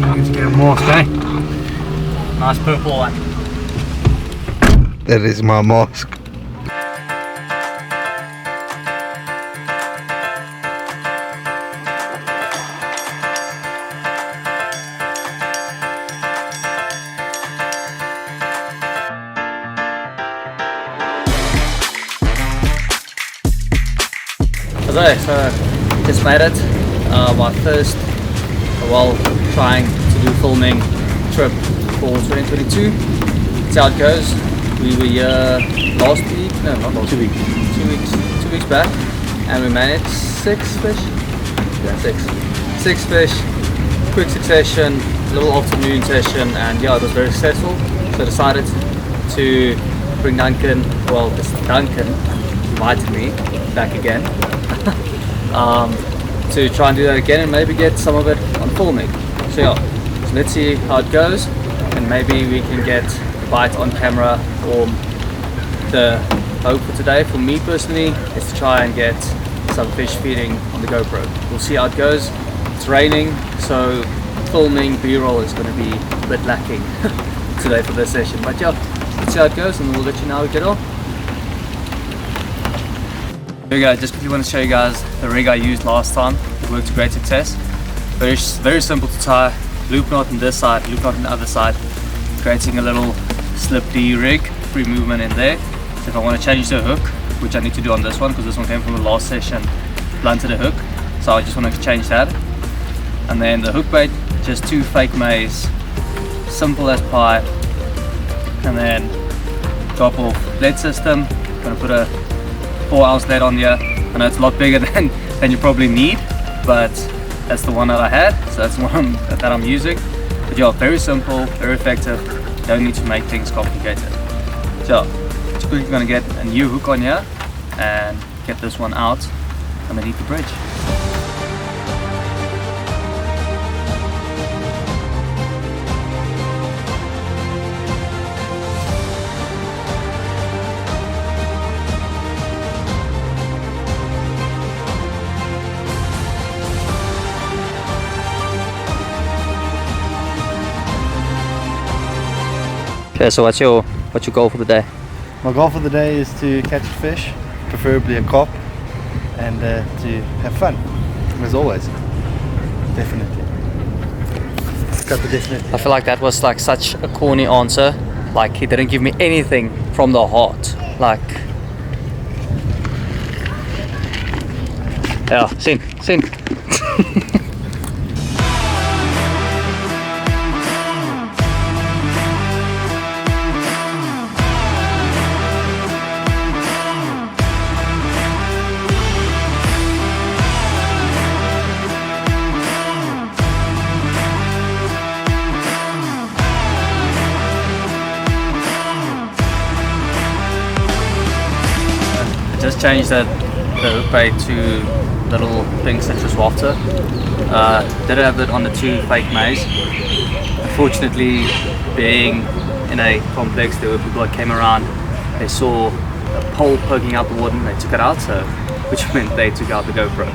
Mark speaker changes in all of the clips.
Speaker 1: Let's get a mask, eh? Nice purple one.
Speaker 2: That is my mask.
Speaker 1: Okay, so just made it. My first, while trying to do filming trip for 2022. That's how it goes. We were here last week, no, not last week, 2 weeks back, and we managed 6 fish. Yeah, six fish, quick succession, little afternoon session, and yeah, it was very successful. So I decided to bring Duncan, well, this Duncan invited me back again to try and do that again and maybe get some of it on filming. So yeah, so let's see how it goes, and maybe we can get a bite on camera. Or the hope for today, for me personally, is to try and get some fish feeding on the GoPro. We'll see how it goes. It's raining, so filming B-roll is going to be a bit lacking today for this session. But yeah, let's see how it goes, and we'll let you know how we get on. Here we go. Just quickly want to show you guys the rig I used last time. It worked to great success. Very simple to tie. Loop knot on this side, loop knot on the other side, creating a little slip D rig, free movement in there. So if I want to change the hook, which I need to do on this one because this one came from the last session, blunted a hook, so I just want to change that. And then the hook bait, just 2 fake maize, simple as pie. And then drop off lead system. I'm going to put a 4-ounce lead on here. I know it's a lot bigger than you probably need, but that's the one that I had, so that's the one that I'm using. But yeah, very simple, very effective. Don't need to make things complicated. So just quickly going to get a new hook on here and get this one out underneath the bridge. Okay, so what's your goal for the day?
Speaker 2: My goal for the day is to catch a fish, preferably a carp, and to have fun, as always. Definitely. Got the definitely.
Speaker 1: I feel like that was like such a corny answer. Like he didn't give me anything from the heart. Like, yeah, sing. Just changed the hook bait to little pink citrus wafter. Didn't have it on the 2 fake maize. Unfortunately, being in a complex, there were people that came around, they saw a pole poking out the wood and they took it out, so which meant they took out the GoPro.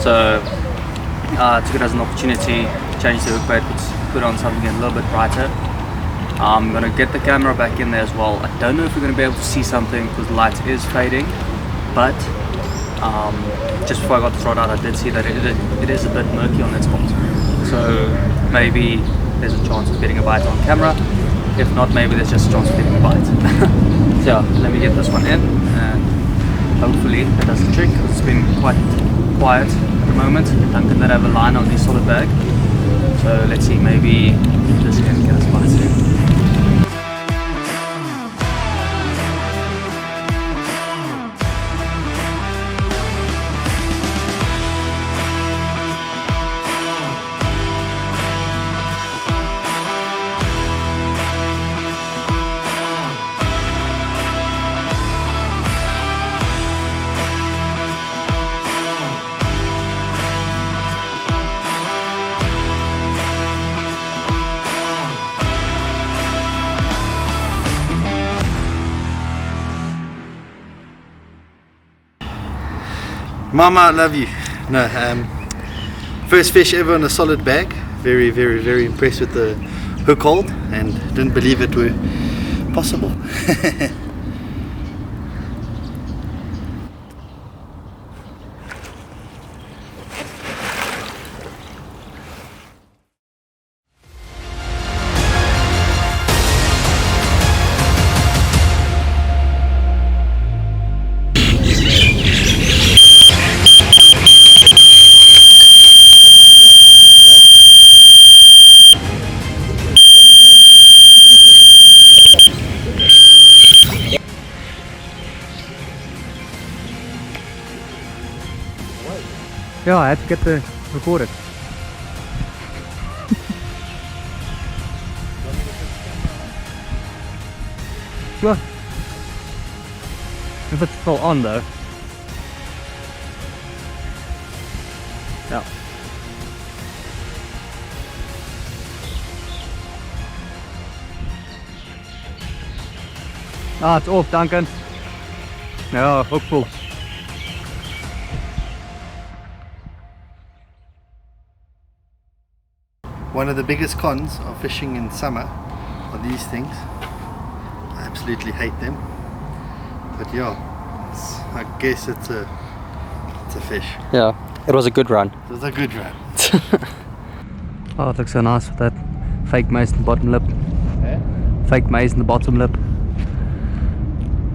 Speaker 1: So took it as an opportunity, changed the hook bait, put on something a little bit brighter. I'm going to get the camera back in there as well. I don't know if we're going to be able to see something because the light is fading, but just before I got the rod out, I did see that it is a bit murky on that spot. So maybe there's a chance of getting a bite on camera. If not, maybe there's just a chance of getting a bite. So let me get this one in, and hopefully that does the trick. It's been quite quiet at the moment. Duncan did have a line on his solid bag. So let's see, maybe this can get us a bite soon.
Speaker 2: Mama, I love you. No, first fish ever on a solid bag. very, very, very impressed with the hook hold and didn't believe it were possible.
Speaker 1: Yeah, I had to get the recorded. Sure. If it's still on though. Yeah. Ah, it's off, Duncan. No, hook pull.
Speaker 2: One of the biggest cons of fishing in summer are these things. I absolutely hate them. But yeah, I guess it's a fish.
Speaker 1: Yeah, it was a good run.
Speaker 2: It was a good run.
Speaker 1: Oh, it looks so nice with that fake maze in the bottom lip.
Speaker 2: Eh?
Speaker 1: Fake maze in the bottom lip.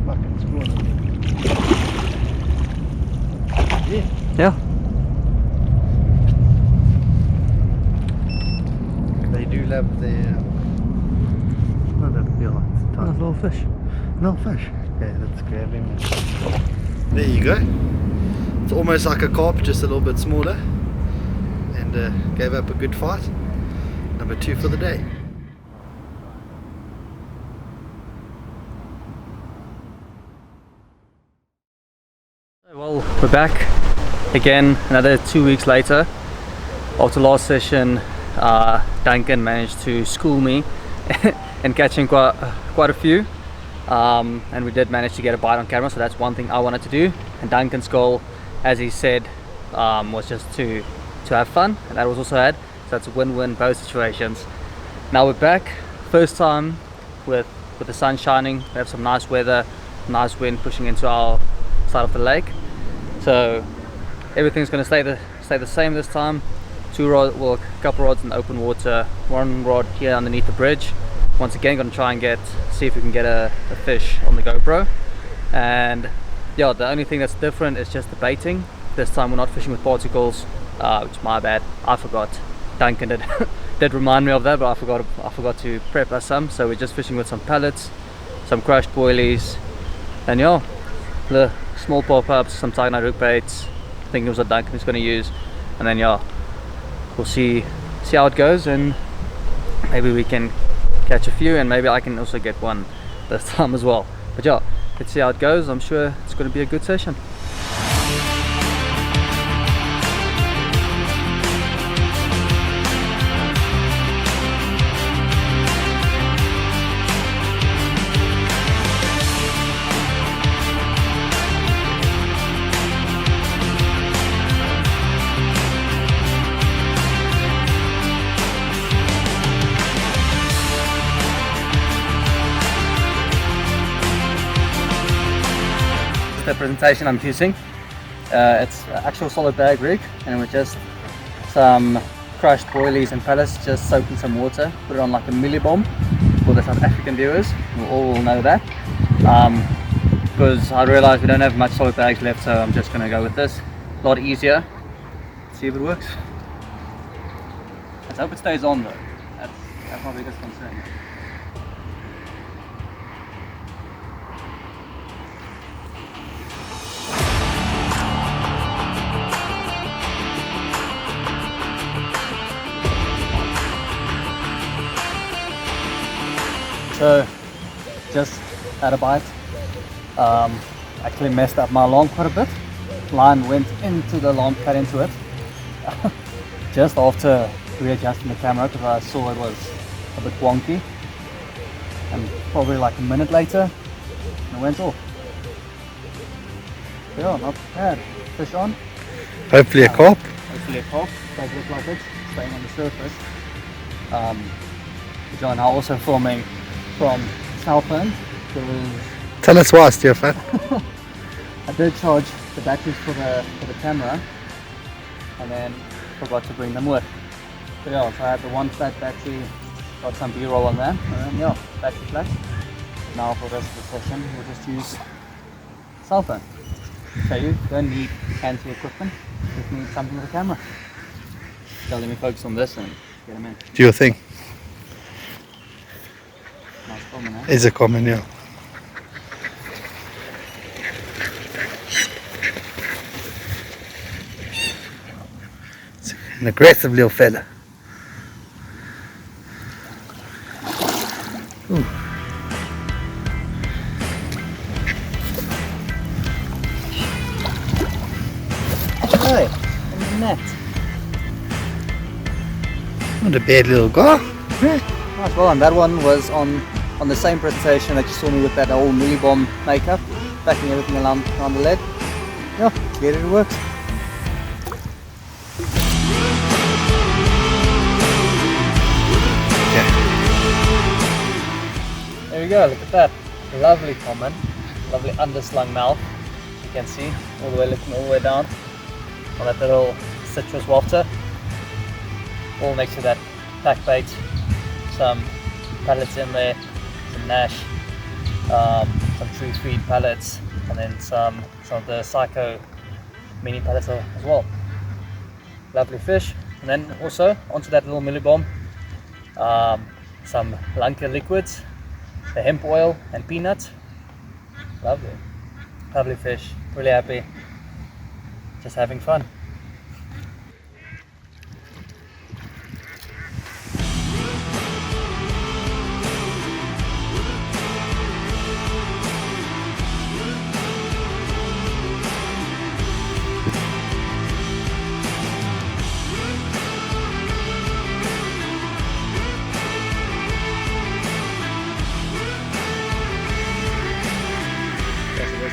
Speaker 2: Fucking screw. Yeah.
Speaker 1: Yeah.
Speaker 2: They do love the what does it feel like? It's a
Speaker 1: Nice
Speaker 2: tiny
Speaker 1: little fish.
Speaker 2: little fish. Okay, let's grab him. There you go. It's almost like a carp, just a little bit smaller. And gave up a good fight. Number 2 for the day.
Speaker 1: Well, we're back again another 2 weeks later. After last session, Duncan managed to school me in catching quite a few, and we did manage to get a bite on camera, so that's one thing I wanted to do. And Duncan's goal, as he said, was just to have fun, and that was also had, so that's a win-win both situations. Now we're back, first time with the sun shining. We have some nice weather, nice wind pushing into our side of the lake, so everything's going to stay the same this time. A couple rods in the open water, one rod here underneath the bridge. Once again, going to try and see if we can get a fish on the GoPro. And yeah, the only thing that's different is just the baiting. This time we're not fishing with particles, which is my bad. I forgot. Duncan did remind me of that, but I forgot to prep us some. So we're just fishing with some pellets, some crushed boilies, and yeah, the small pop-ups, some tiger hook baits. I think it was what Duncan is going to use, and then yeah, we'll see how it goes, and maybe we can catch a few, and maybe I can also get one this time as well. But yeah, let's see how it goes. I'm sure it's going to be a good session. The presentation I'm using, it's actual solid bag rig, and with just some crushed boilies and pellets just soaked in some water, put it on like a millibomb. For the South African viewers, we all will know that, because I realized we don't have much solid bags left, so I'm just going to go with this. A lot easier. Let's see if it works. Let's hope it stays on though. That's my biggest concern. So, just had a bite. Actually messed up my alarm quite a bit. Line went into the alarm, cut into it. Just after readjusting the camera, because I saw it was a bit wonky. And probably like a minute later, it went off. Yeah, not bad. Fish on.
Speaker 2: Hopefully a carp.
Speaker 1: Hopefully a carp. Does look like it, staying on the surface. John are also filming from Southend.
Speaker 2: Tell us why, Stefan.
Speaker 1: I did charge the batteries for the camera and then forgot to bring them with. So yeah, so I had the one flat battery, got some B-roll on that, and then yeah, battery flat. Now for the rest of the session we'll just use cell phone. So you don't need fancy equipment, just need something with a camera. So let me focus on this and get them in.
Speaker 2: Do your thing.
Speaker 1: Nice filming, eh?
Speaker 2: Is a common, yeah. It's an aggressive little fella. Ooh.
Speaker 1: Hey, in the net.
Speaker 2: Not a bad little guy.
Speaker 1: Nice, well, and that one was on the same presentation that you saw me with that old Millie Bomb makeup, backing everything around the lead. Yeah, get it works. There we go, look at that. Lovely common, lovely underslung mouth. You can see all the way looking all the way down on that little citrus wafter. All next to that pack bait, some pellets in there, some Nash, some true feed pellets, and then some of the Psycho mini pellets as well. Lovely fish, and then also onto that little Millie Bomb, some Lanka liquids, the hemp oil and peanuts. Lovely fish, really happy, just having fun.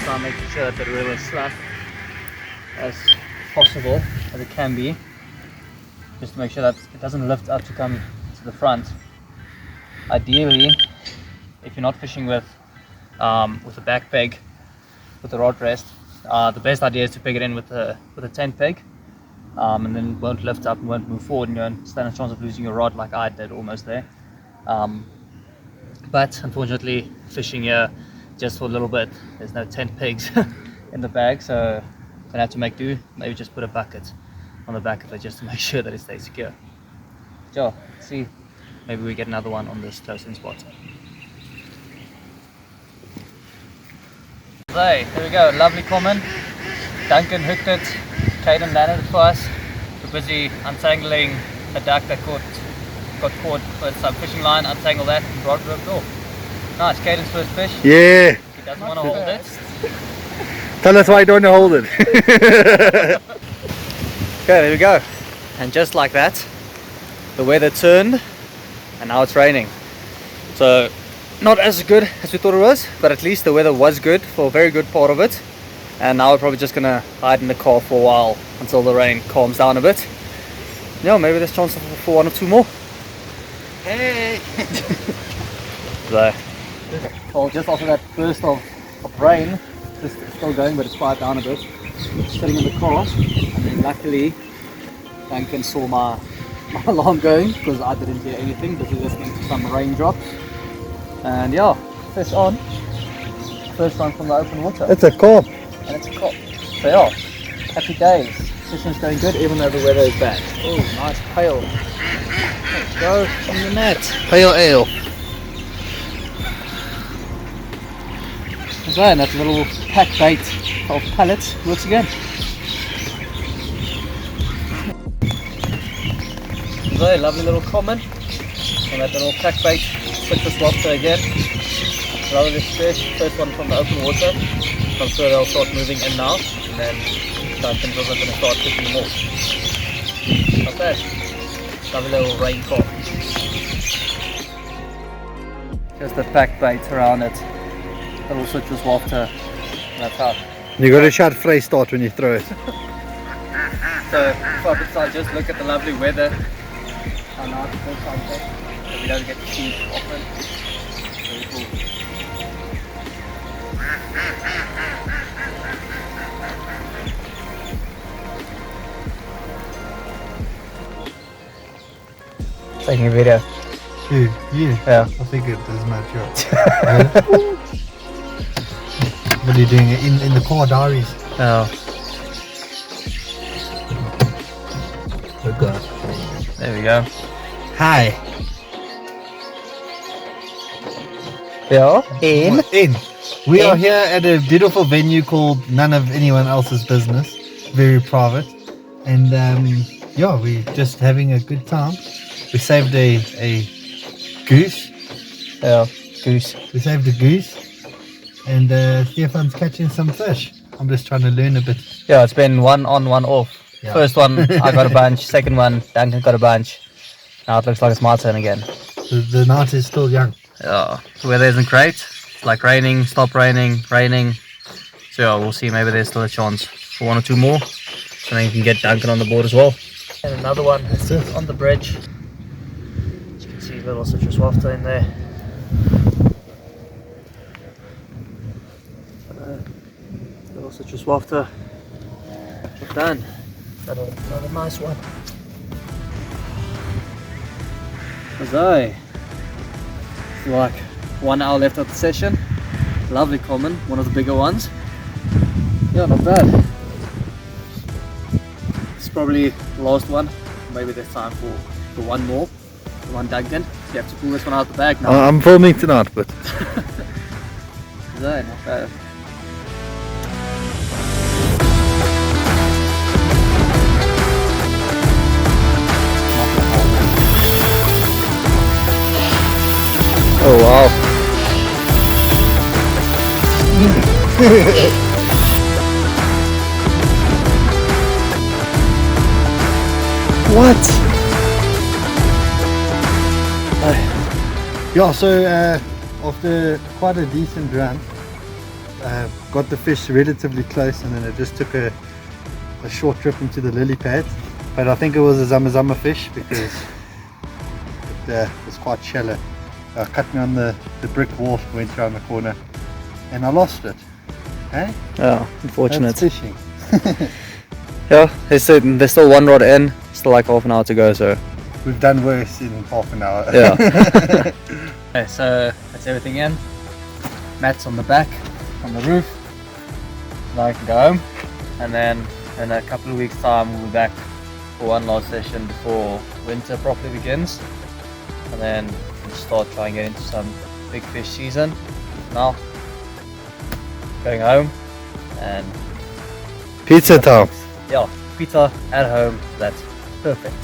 Speaker 1: Start making sure that the reel is slack as possible as it can be, just to make sure that it doesn't lift up to come to the front. Ideally, if you're not fishing with a back peg with a rod rest, the best idea is to peg it in with a tent peg, and then it won't lift up and won't move forward, and you won't stand a chance of losing your rod like I did almost there. But unfortunately, fishing here just for a little bit, there's no tent pegs in the bag, so I'm gonna have to make do. Maybe just put a bucket on the back of it just to make sure that it stays secure. So, see, maybe we get another one on this close-in spot. There we go, lovely common. Duncan hooked it, Caden landed it for us. We're busy untangling a duck that got caught with some fishing line, untangle that and rod ripped off. Nice, Caden's first fish.
Speaker 2: Yeah.
Speaker 1: He doesn't want to hold it.
Speaker 2: Tell us why you don't hold it.
Speaker 1: Okay, there we go. And just like that, the weather turned and now it's raining. So, not as good as we thought it was, but at least the weather was good for a very good part of it. And now we're probably just gonna hide in the car for a while until the rain calms down a bit. Yeah, maybe there's chance for one or two more. Hey! So, well, just after that burst of rain, it's still going, but it's quiet down a bit. Sitting in the car, and then luckily Duncan saw my alarm going because I didn't hear anything, busy listening to some raindrops. And yeah, fish on. First one from the open water.
Speaker 2: It's a carp.
Speaker 1: And it's a carp. So yeah, happy days. Fishing's going good even though the weather is bad. Oh, nice pale. Let's go on the net.
Speaker 2: Pale ale.
Speaker 1: So, and that little pack bait of pellets works again. So, lovely little comment on that little pack bait, citrus lobster again. Lovely fish, first one from the open water. I'm sure they'll start moving in now, and then Duncan's also going to start fishing them all. Okay, lovely little rain carp. Just the pack bait around it. Little citrus wafter, that's how.
Speaker 2: You got a shot free start when you throw it.
Speaker 1: So, if I just look at the lovely weather, our night first time fish that we don't get to see often. Very cool. Taking a video.
Speaker 2: Dude, you?
Speaker 1: Yeah.
Speaker 2: I think it is my job. What are you doing in the car diaries?
Speaker 1: Oh.
Speaker 2: Okay.
Speaker 1: There we go.
Speaker 2: Hi.
Speaker 1: Yeah. In.
Speaker 2: We are here at a beautiful venue called None of Anyone Else's Business. Very private. And yeah, we're just having a good time. We saved a goose.
Speaker 1: Yeah. Goose.
Speaker 2: We saved a goose. And Stefan's catching some fish. I'm just trying to learn a bit.
Speaker 1: Yeah, it's been one on, one off.
Speaker 2: Yeah.
Speaker 1: First one, I got a bunch. Second one, Duncan got a bunch. Now it looks like it's my turn again.
Speaker 2: The night is still young.
Speaker 1: Yeah, the weather isn't great. It's like raining, stop raining, raining. So yeah, we'll see. Maybe there's still a chance for one or two more. So then you can get Duncan on the board as well. And another one on the bridge. As you can see, little citrus wafter in there. Little citrus wafter. Well done. Another nice one. So, like 1 hour left of the session. Lovely common, one of the bigger ones. Yeah, not bad. It's probably the last one. Maybe there's time for one more. One Duncan. You have to pull this one out the bag now.
Speaker 2: I'm filming tonight, but
Speaker 1: So, not bad. Oh wow. What?
Speaker 2: yeah. So after quite a decent run, got the fish relatively close, and then it just took a short trip into the lily pad. But I think it was a zama fish because it was quite shallow. Cut me on the brick wall, went around the corner, and I lost it. Hey?
Speaker 1: Yeah, unfortunate.
Speaker 2: That's fishing.
Speaker 1: Yeah, there's still one rod in, still like half an hour to go, so.
Speaker 2: We've done worse in half an hour.
Speaker 1: Yeah. Okay, so that's everything in. Mats on the back, on the roof. Now I can go home, and then in a couple of weeks' time we'll be back for one last session before winter properly begins, and then we'll start trying to get into some big fish season. Now, going home and
Speaker 2: Pizza time.
Speaker 1: yeah, pizza at home. That's perfect.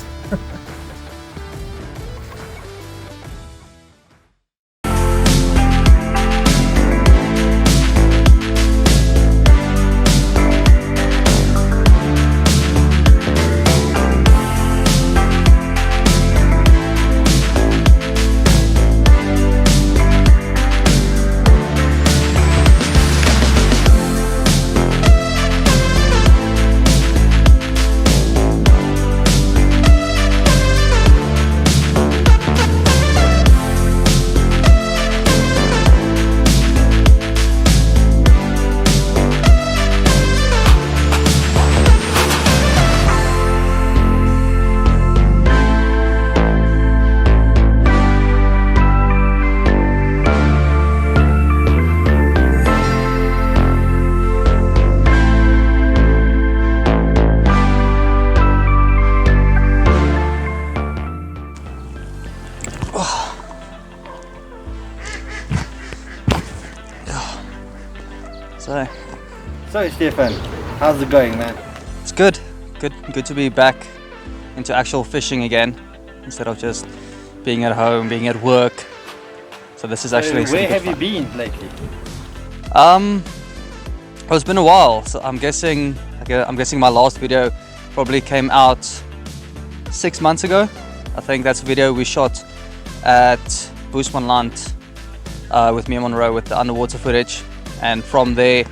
Speaker 2: So Stefan, how's it going, man?
Speaker 1: It's good to be back into actual fishing again instead of just being at home, being at work. So this is actually
Speaker 2: where have you been lately?
Speaker 1: It's been a while, so I'm guessing my last video probably came out 6 months ago. I think that's a video we shot at Boesmanland with me and Monroe with the underwater footage, and from there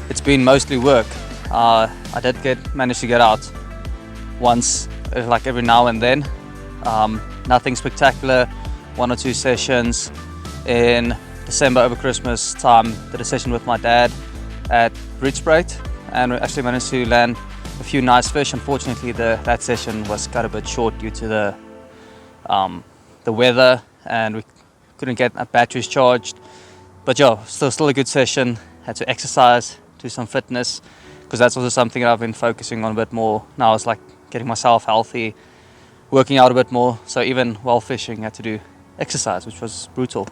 Speaker 1: it's been mostly work. I did manage to get out once, like every now and then. nothing spectacular. 1 or 2 sessions. In December over Christmas time, did a session with my dad at Bridgespruit, and we actually managed to land a few nice fish. Unfortunately, that session was cut a bit short due to the weather, and we couldn't get our batteries charged. But yeah, still a good session. Had to exercise, do some fitness, because that's also something that I've been focusing on a bit more now. It's like getting myself healthy, working out a bit more. So even while fishing, I had to do exercise, which was brutal.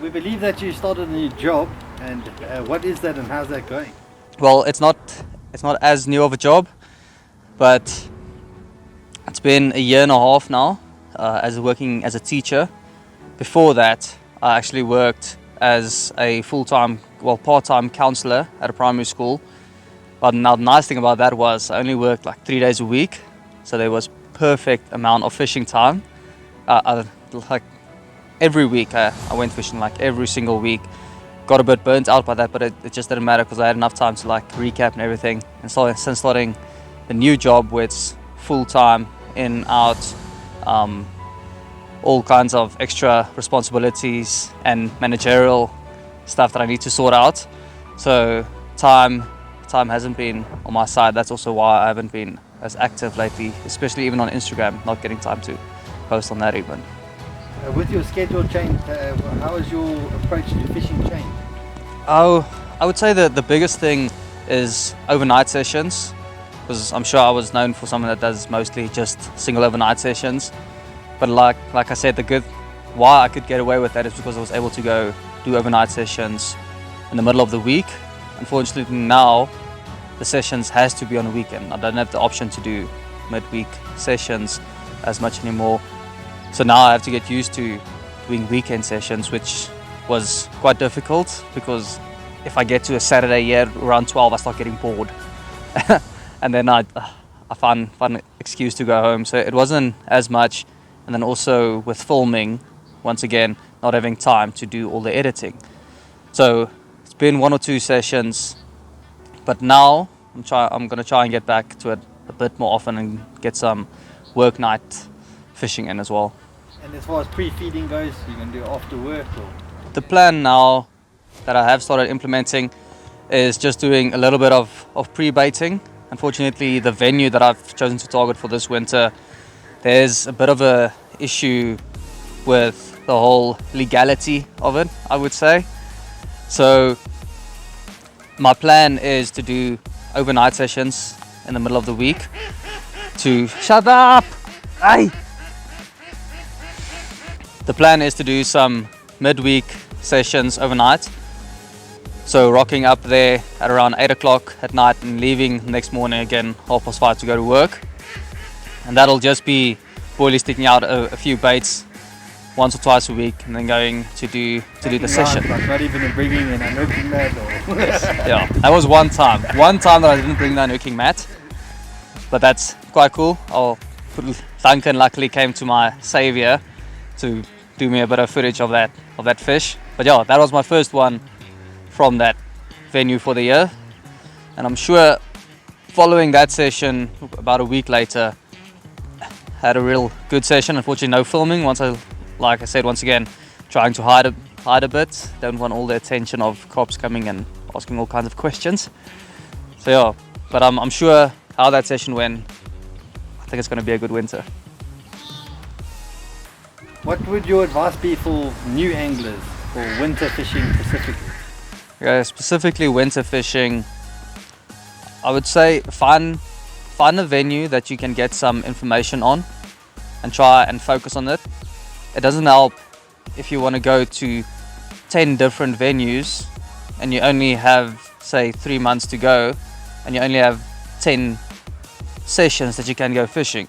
Speaker 2: We believe that you started a new job, and what is that and how's that going?
Speaker 1: Well, it's not as new of a job, but it's been a year and a half now as working as a teacher. Before that, I actually worked as a part-time counselor at a primary school. But now the nice thing about that was I only worked like 3 days a week, so there was perfect amount of fishing time. Like every week I went fishing, like every single week. Got a bit burnt out by that, but it just didn't matter because I had enough time to like recap and everything. And so since starting the new job, where it's full-time, in, out, all kinds of extra responsibilities and managerial stuff that I need to sort out. So time hasn't been on my side. That's also why I haven't been as active lately, especially even on Instagram, not getting time to post on that even.
Speaker 2: With your schedule change, how has your approach to fishing changed?
Speaker 1: Oh, I would say that the biggest thing is overnight sessions, because I'm sure I was known for someone that does mostly just single overnight sessions. But like I said, why I could get away with that is because I was able to go do overnight sessions in the middle of the week. Unfortunately now the sessions has to be on a weekend. I don't have the option to do midweek sessions as much anymore. So now I have to get used to doing weekend sessions, which was quite difficult because if I get to a Saturday here around 12, I start getting bored. And then I find an excuse to go home. So it wasn't as much. And then also with filming, once again, not having time to do all the editing. So it's been 1 or 2 sessions, but now I'm going to try and get back to it a bit more often and get some work night fishing in as well.
Speaker 2: And as far as pre-feeding goes, you're going to do it after work? Or?
Speaker 1: The plan now that I have started implementing is just doing a little bit of pre-baiting. Unfortunately, the venue that I've chosen to target for this winter, there's a bit of a issue with the whole legality of it, I would say. So my plan is to do overnight sessions in the middle of the week to shut up. Hey! The plan is to do some midweek sessions overnight. So rocking up there at around 8 o'clock at night and leaving the next morning again 5:30 to go to work. And that'll just be boilies sticking out a few baits once or twice a week, and then going to do the session.
Speaker 2: Like not even bringing in a hooking mat or
Speaker 1: Yeah, that was one time that I didn't bring the hooking mat, but that's quite cool. Duncan luckily came to my savior to do me a bit of footage of that fish. But yeah, that was my first one from that venue for the year, and I'm sure following that session about a week later had a real good session. Unfortunately no filming, like I said, once again trying to hide a bit, don't want all the attention of cops coming and asking all kinds of questions. So yeah, but I'm sure how that session went, I think it's going to be a good winter.
Speaker 2: What would your advice be for new anglers for winter fishing specifically?
Speaker 1: Yeah, specifically winter fishing, I would say find a venue that you can get some information on and try and focus on it. It doesn't help if you want to go to 10 different venues and you only have, say, 3 months to go and you only have 10 sessions that you can go fishing,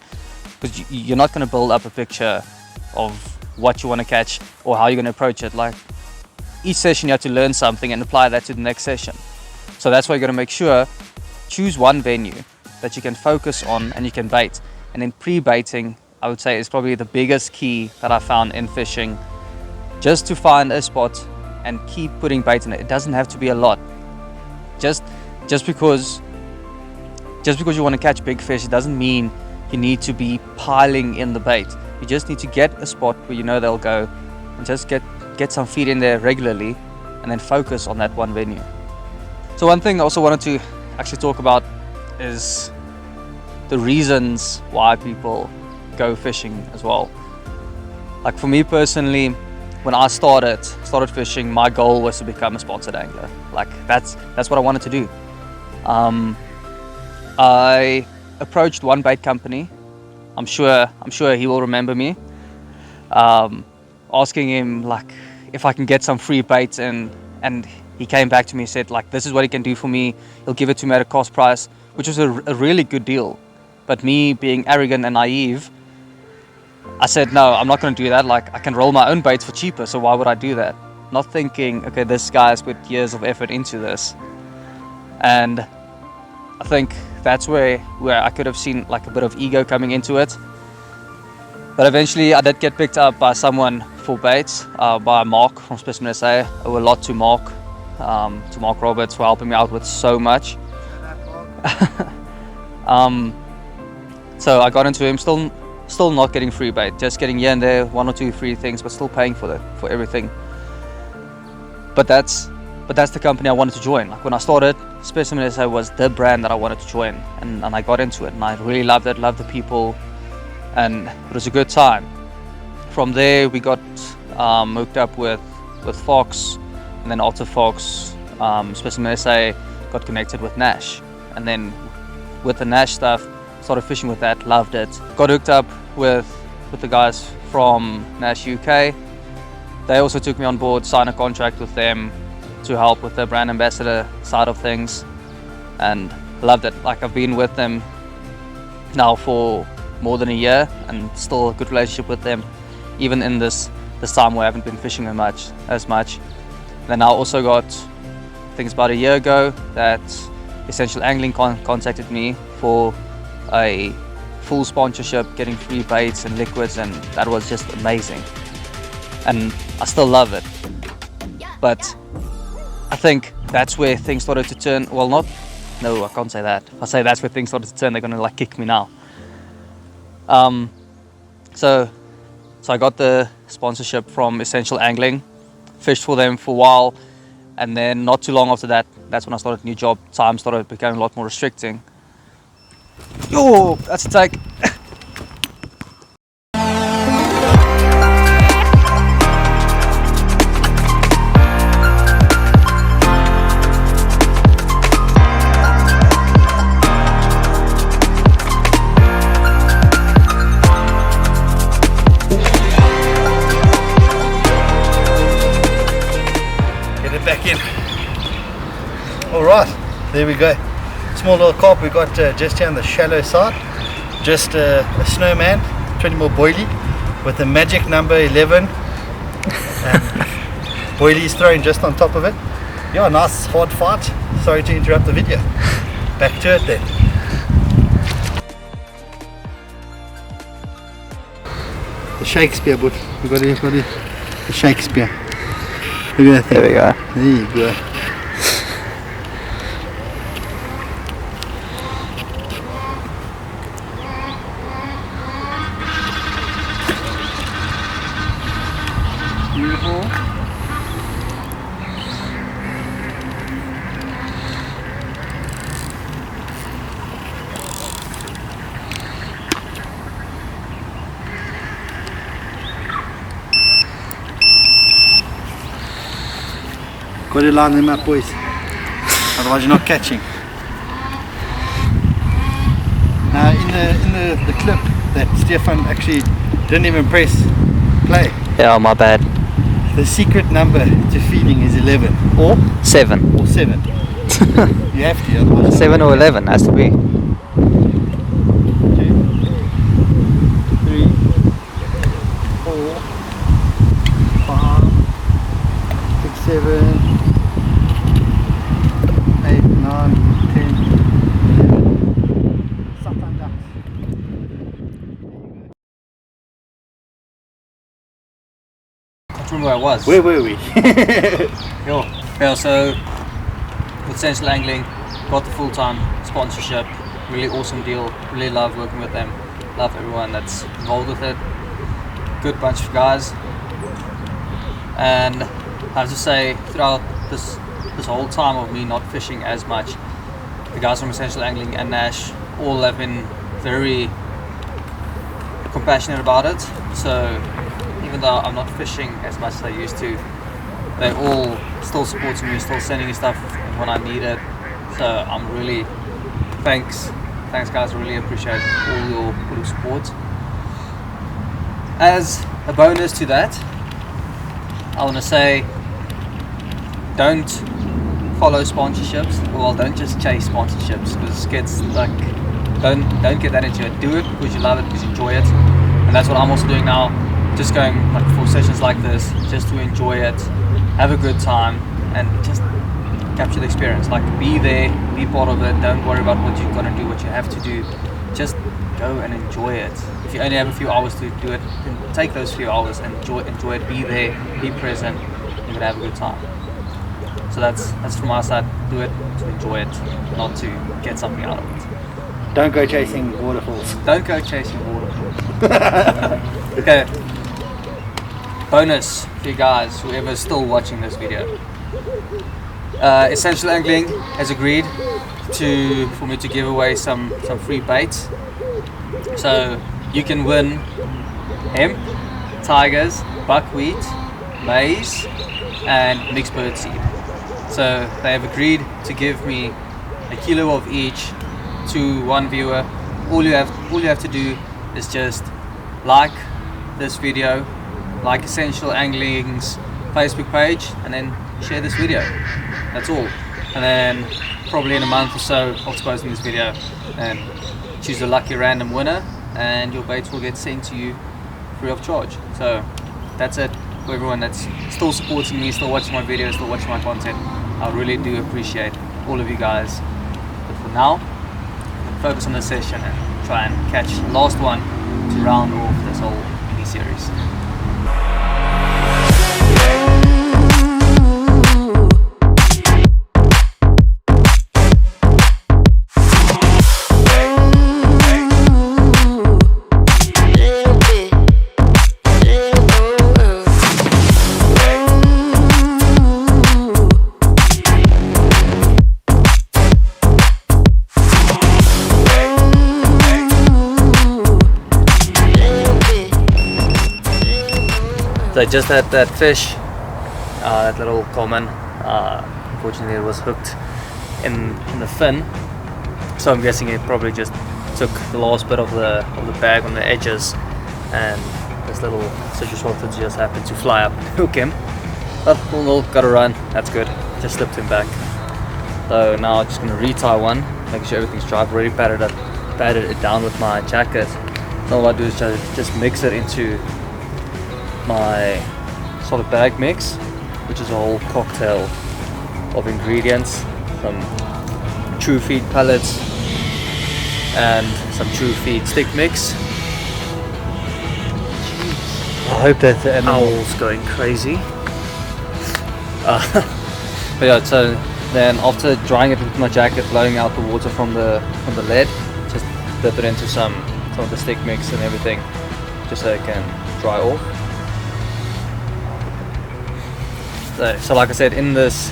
Speaker 1: because you're not going to build up a picture of what you want to catch or how you're going to approach it. Like each session you have to learn something and apply that to the next session. So that's why you got to make sure, choose one venue that you can focus on and you can bait. And then pre-baiting, I would say, is probably the biggest key that I found in fishing. Just to find a spot and keep putting bait in it. It doesn't have to be a lot. Just because you want to catch big fish, it doesn't mean you need to be piling in the bait. You just need to get a spot where you know they'll go, and just get some feed in there regularly, and then focus on that one venue. So one thing I also wanted to actually talk about is the reasons why people go fishing as well. Like for me personally, when I started fishing, my goal was to become a sponsored angler. Like that's what I wanted to do. I approached one bait company. I'm sure he will remember me. Asking him like if I can get some free baits, and he came back to me and said like, this is what he can do for me. He'll give it to me at a cost price, which was a really good deal. But me being arrogant and naive, I said, no, I'm not going to do that. Like, I can roll my own baits for cheaper, so why would I do that? Not thinking, okay, this guy's put years of effort into this. And I think that's where I could have seen like a bit of ego coming into it. But eventually I did get picked up by someone for baits, by Mark from Specimen SA. I owe a lot to Mark Roberts for helping me out with so much. So I got into him, still not getting free bait, just getting here and there, 1 or 2 free things, but still paying for everything. But that's the company I wanted to join. Like when I started, Specimen SA was the brand that I wanted to join, and I got into it, and I really loved it, loved the people, and it was a good time. From there we got hooked up with Fox, and then after Fox, Specimen SA got connected with Nash, and then with the Nash stuff, started fishing with that, loved it. Got hooked up with the guys from Nash UK. They also took me on board, signed a contract with them to help with the brand ambassador side of things, and loved it. Like I've been with them now for more than a year, and still a good relationship with them, even in this time where I haven't been fishing as much. Then I also got, I think it's about a year ago, that Essential Angling contacted me for a full sponsorship, getting free baits and liquids, and that was just amazing. And I still love it. But I think that's where things started to turn. Well, no, I can't say that. If I say that's where things started to turn, they're gonna like kick me now. So I got the sponsorship from Essential Angling, fished for them for a while, and then not too long after that, that's when I started a new job. Time started becoming a lot more restricting. Oh, that's a take.
Speaker 2: Get it back in. All right, there we go. Small little carp we got just here on the shallow side, just a snowman, 20 more boilie with the magic number 11. Boilie's throwing just on top of it. Yeah, nice hard fight. Sorry to interrupt the video. Back to it then. The Shakespeare, but we got it, the Shakespeare. Look at that thing.
Speaker 1: There we go.
Speaker 2: There you go.
Speaker 1: Beautiful.
Speaker 2: Got to line them up, boys. Otherwise you're not catching. Now in the clip that Stefan actually didn't even press play.
Speaker 1: Yeah, my bad.
Speaker 2: The secret number to feeding is 11 or
Speaker 1: 7.
Speaker 2: or 7. You have to, otherwise
Speaker 1: 7 or 11 has to be.
Speaker 2: 2, 3, 4, 5, 6, 7, 8, 9, 10, 11. Something like that.
Speaker 1: I don't remember where I was.
Speaker 2: Where were we?
Speaker 1: Yeah, so with Essential Angling, got the full-time sponsorship, really awesome deal, really love working with them, love everyone that's involved with it. good bunch of guys, and I have to say, throughout this whole time of me not fishing as much, the guys from Essential Angling and Nash all have been very compassionate about it. So even though I'm not fishing as much as I used to, they all still supporting me, still sending me stuff when I need it. So I'm really thanks guys, I really appreciate all your support. As a bonus to that, I want to say, don't follow sponsorships. Well, don't just chase sponsorships, because it gets like, don't get that into it. Do it because you love it, because you enjoy it, and that's what I'm also doing now. Just going like for sessions like this, just to enjoy it, have a good time, and just capture the experience. Like, be there, be part of it. Don't worry about what you're gonna do, what you have to do. Just go and enjoy it. If you only have a few hours to do it, then take those few hours and enjoy it. Be there, be present. You're gonna have a good time. So that's from our side. Do it to enjoy it, not to get something out of it.
Speaker 2: Don't go chasing waterfalls.
Speaker 1: Don't go chasing waterfalls. Okay. Bonus for you guys, whoever's still watching this video. Essential Angling has agreed for me to give away some free baits. So you can win hemp, tigers, buckwheat, maize, and mixed birdseed. So they have agreed to give me a kilo of each to one viewer. All you have to do is just like this video, like Essential Angling's Facebook page, and then share this video. That's all. And then probably in a month or so I'll be posting this video and choose a lucky random winner, and your baits will get sent to you free of charge. So that's it for everyone that's still supporting me, still watching my videos, still watching my content. I really do appreciate all of you guys. But for now, focus on this session and try and catch the last one to round off this whole mini series. So I just had that fish, that little common. Unfortunately, it was hooked in the fin. So I'm guessing it probably just took the last bit of the bag on the edges, and this little citrus water just happened to fly up and hook him. But we'll gotta run. That's good. Just slipped him back. So now I'm just gonna retie one, make sure everything's dry. I've already patted it down with my jacket. So all I do is just mix it into my solid bag mix, which is a whole cocktail of ingredients, some true feed pellets and some true feed stick mix. I hope that the animal's going crazy. But yeah, so then after drying it with my jacket, blowing out the water from the lead, just dip it into some of the stick mix and everything, just so it can dry off. So like I said, in this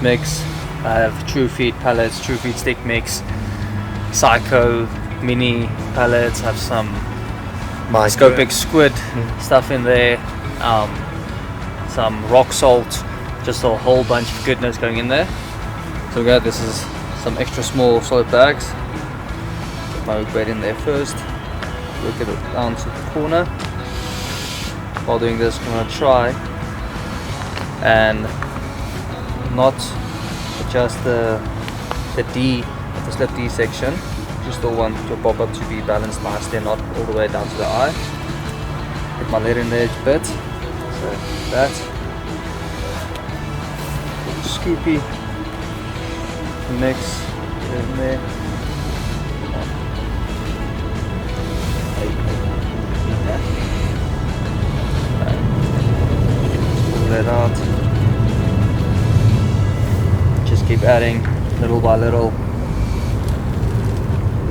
Speaker 1: mix I have true feed pellets, true feed stick mix, psycho mini pellets, have some microscopic squid stuff in there, some rock salt, just a whole bunch of goodness going in there. So we got, this is some extra small solid bags. Put my hook bait in there first, work it down to the corner. While doing this, I'm going to try and not adjust the slip D section. You still want your bob up to be balanced nicely and not all the way down to the eye. Get my lead in there a bit, so that. Scoopy mix in there. Pull that out. Just keep adding little by little.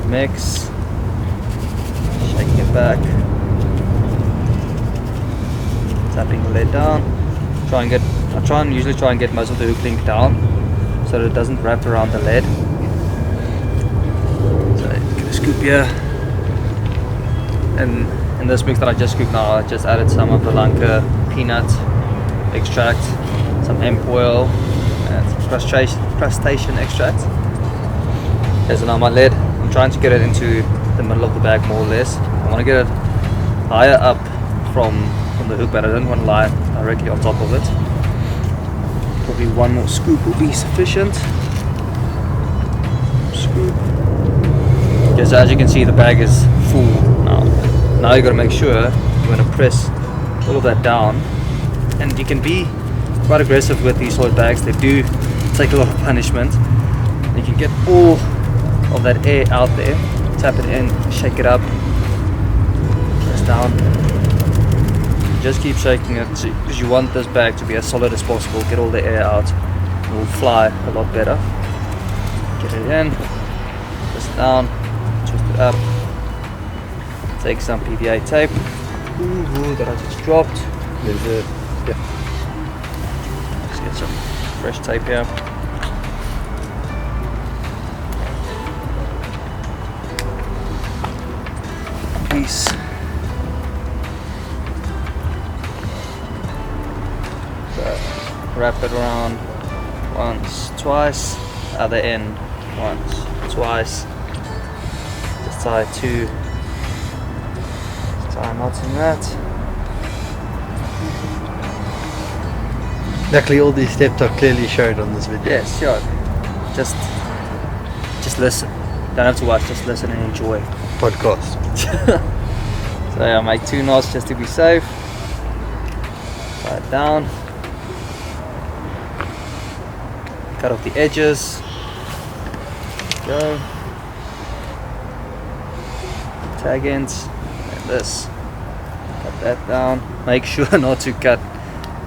Speaker 1: Mix. Shake it back. tapping the lead down. I usually try and get most of the hook link down so that it doesn't wrap around the lead. So get a scoop here, and in this mix that I just scooped now, I just added some of the Lanka peanut extract, some hemp oil, and some crustacean extract. There's now my lead. I'm trying to get it into the middle of the bag more or less. I want to get it higher up from the hook, but I don't want to lie directly on top of it. Probably one more scoop will be sufficient. Scoop. Okay, so as you can see, the bag is full now. Now you got to make sure you want to press all of that down, and you can be quite aggressive with these sort of bags. They do take a lot of punishment. You can get all of that air out there, tap it in, shake it up, press down, just keep shaking it because you want this bag to be as solid as possible. Get all the air out, it will fly a lot better. Get it in, press it down, twist it up, take some PVA tape that I just dropped. Just get some fresh tape here. Piece. So, wrap it around once, twice, other end once, twice. Just tie two. Tie knots in that.
Speaker 2: Luckily all these steps are clearly shown on this video.
Speaker 1: Yes, sure. Just listen. Don't have to watch, just listen and enjoy.
Speaker 2: Podcast.
Speaker 1: So I make 2 knots just to be safe. Tie it down. Cut off the edges. Go. Tag ends like this. Cut that down. Make sure not to cut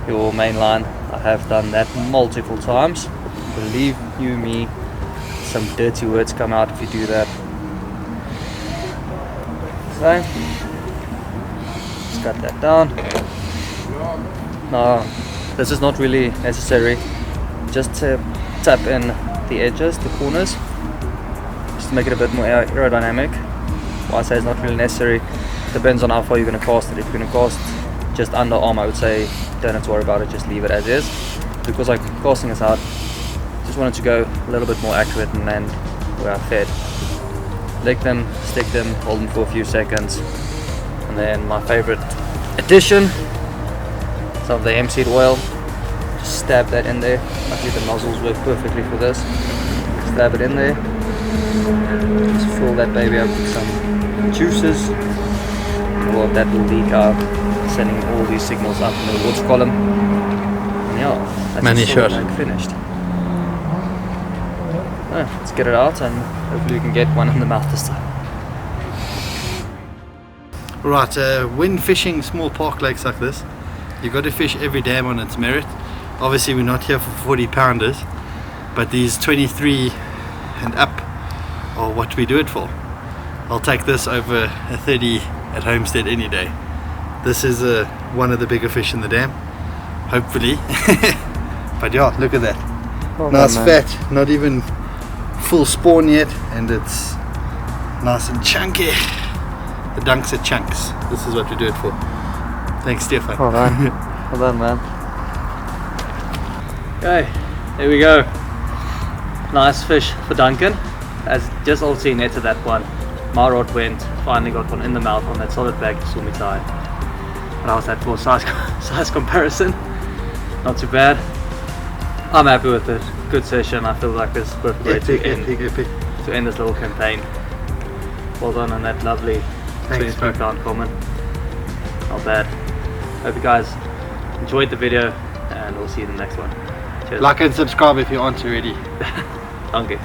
Speaker 1: your main line. I have done that multiple times. Believe you me, some dirty words come out if you do that. So, just cut that down. Now, this is not really necessary. Just to tap in the edges, the corners, just to make it a bit more aerodynamic. Why I say it's not really necessary, depends on how far you're going to cast it. If you're going to cast just under arm, I would say don't have to worry about it, just leave it as is. Because like casting this out, just wanted to go a little bit more accurate and land where I fed. Lick them, stick them, hold them for a few seconds, and then my favorite addition, some of the hemp seed oil. Just stab that in there. Luckily the nozzles work perfectly for this. Stab it in there. Just fill that baby up with some juices. Well, that will leak out, sending all these signals up in the water column. And yeah, that's
Speaker 2: Many
Speaker 1: the
Speaker 2: shot.
Speaker 1: finished. Let's get it out and hopefully we can get one in the mouth this time.
Speaker 2: Right, when fishing small park lakes like this, you've got to fish every dam on its merit. Obviously we're not here for 40 pounders, but these 23 and up are what we do it for. I'll take this over a 30 at Homestead any day. This is one of the bigger fish in the dam, hopefully. But yeah, look at that.
Speaker 1: Well
Speaker 2: nice
Speaker 1: done, man.
Speaker 2: fat, not even full spawn yet, and it's nice and chunky. The dunks are chunks. This is what we do it for. Thanks, Stefan.
Speaker 1: Well done. Well done, man. Okay, there we go. Nice fish for Duncan. As just obviously netted that one. My rod went, finally got one in the mouth on that solid bag you saw me tie. And I was that for size comparison. Not too bad. I'm happy with it. Good session. I feel like this is perfect way to end this little campaign. Well done on that lovely 23 pound common. Not bad. Hope you guys enjoyed the video and we'll see you in the next one. Cheers.
Speaker 2: Like and subscribe if you aren't already.
Speaker 1: Danke.